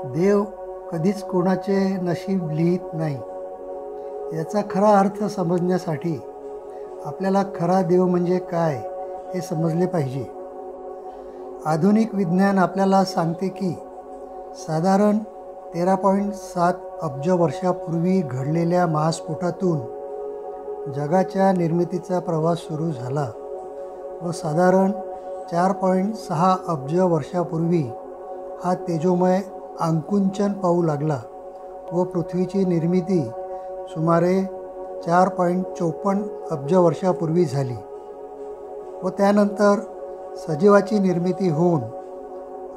देव कधीच कोणाचे नशीब लिहित नाही. याचा खरा अर्थ समजण्यासाठी आपल्याला खरा देव म्हणजे काय हे समजले पाहिजे. आधुनिक विज्ञान आपल्याला सांगते की साधारण 13.7 अब्ज वर्षापूर्वी घडलेल्या महास्फोटातून जगाच्या निर्मितीचा प्रवास सुरू झाला व साधारण 4.6 अब्ज वर्षापूर्वी हा तेजोमय आकुंचन पाहू लागला व पृथ्वीची निर्मिती सुमारे 4.54 अब्ज वर्षापूर्वी झाली व त्यानंतर सजीवाची निर्मिती होऊन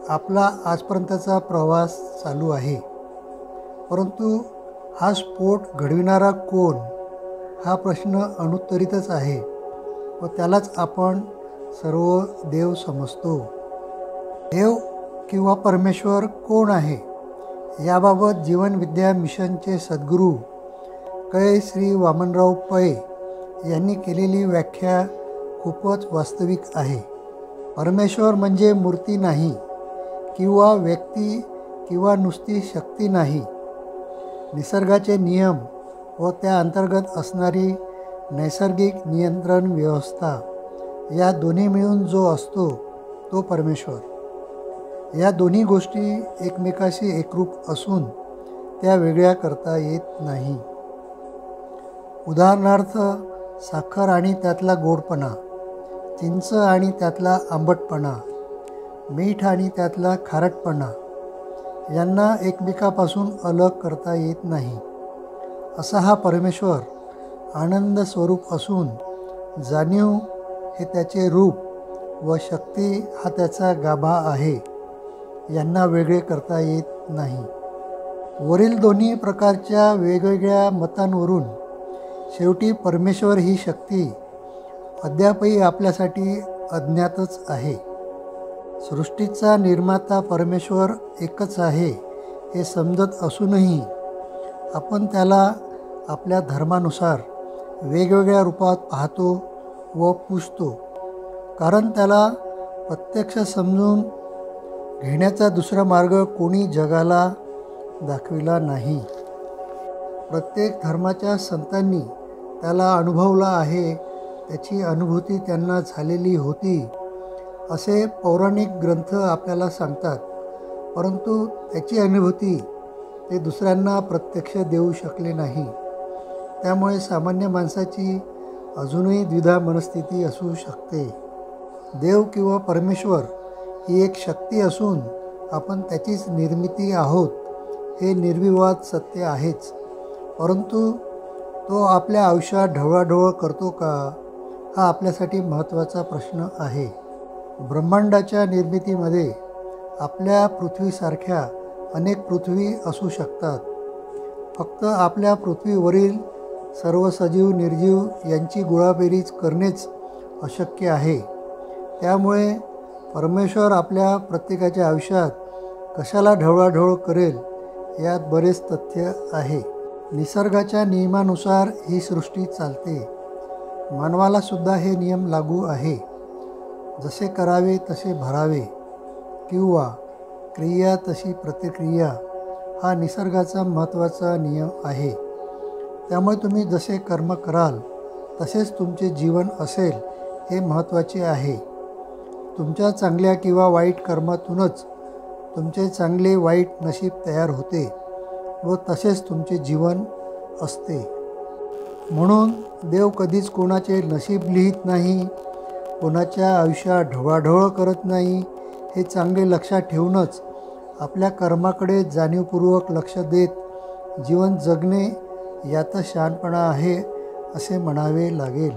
आपला आजपर्यंतचा प्रवास चालू आहे. परंतु हा स्फोट घडविणारा कोण हा प्रश्न अनुत्तरितच आहे व त्यालाच आपण सर्व देव समजतो. देव किंवा परमेश्वर कोण आहे याबाबत जीवनविद्या मिशनचे सद्गुरू कै श्री वामनराव पै यांनी केलेली व्याख्या खूपच वास्तविक आहे. परमेश्वर म्हणजे मूर्ती नाही किंवा व्यक्ती किंवा नुसती शक्ती नाही. निसर्गाचे नियम व त्या अंतर्गत असणारी नैसर्गिक नियंत्रण व्यवस्था या दोन्ही मिळून जो असतो तो परमेश्वर. या दोन्ही गोष्टी एकमेकाशी एकरूप असून त्या वेगळ्या करता येत नाही. उदाहरणार्थ साखर आणि त्यातला गोडपणा, चिंच आणि त्यातला आंबटपणा, मीठ आणि त्यातला खारटपणा यांना एकमेकापासून अलग करता येत नाही. असा हा परमेश्वर आनंद स्वरूप असून जाणीव हे त्याचे रूप व शक्ती हा त्याचा गाभा आहे. यांना वेगळे करता येत नाही. वरील दोन्ही प्रकारच्या वेगवेगळ्या मतांवरून शेवटी परमेश्वर ही शक्ती अद्यापही आपल्यासाठी अज्ञातच आहे. सृष्टीचा निर्माता परमेश्वर एकच आहे हे समजत असूनही आपण त्याला आपल्या धर्मानुसार वेगवेगळ्या रूपात पाहतो व पूजतो, कारण त्याला प्रत्यक्ष समजून घेण्याचा दुसरा मार्ग कोणी जगाला दाखविला नाही. प्रत्येक धर्माच्या संतांनी त्याला अनुभवला आहे, त्याची अनुभूती त्यांना झालेली होती असे पौराणिक ग्रंथ आपल्याला सांगतात. परंतु त्याची अनुभूती ते दुसऱ्यांना प्रत्यक्ष देऊ शकले नाही. त्यामुळे सामान्य माणसाची अजूनही द्विधा मनस्थिती असू शकते. देव किंवा परमेश्वर ही एक शक्ती असून आपण त्याचीच निर्मिती आहोत हे निर्विवाद सत्य आहेच. परंतु तो आपल्या आयुष्यात ढवळाढवळ करतो का हा आपल्यासाठी महत्त्वाचा प्रश्न आहे. ब्रह्मांडाच्या निर्मितीमध्ये आपल्या पृथ्वीसारख्या अनेक पृथ्वी असू शकतात. फक्त आपल्या पृथ्वीवरील सर्व सजीव निर्जीव यांची गोळाबेरीज करणेच अशक्य आहे. त्यामुळे परमेश्वर आपल्या प्रत्येकाच्या आयुष्यात कशाला ढवळाढवळ करेल यात बरेच तथ्य आहे. निसर्गाच्या नियमानुसार ही सृष्टी चालते. मानवाला सुद्धा हे नियम लागू आहे. जसे करावे तसे भरावे किंवा क्रिया तशी प्रतिक्रिया हा निसर्गाचा महत्त्वाचा नियम आहे. त्यामुळे तुम्ही जसे कर्म कराल तसेच तुमचे जीवन असेल हे महत्त्वाचे आहे. तुमच्या चांगल्या किंवा वाईट कर्मातूनच तुमचे चांगले वाईट नशीब तयार होते व तसेच तुमचे जीवन असते. म्हणून देव कधीच कोणाचे नशीब लिहित नाही, कोणाच्या आयुष्यात ढवळाढवळ करत नाही. हे चांगले लक्षात ठेवूनच आपल्या कर्माकडे जाणीवपूर्वक लक्ष देत जीवन जगणे यातच शहाणपणा आहे असे म्हणावे लागेल.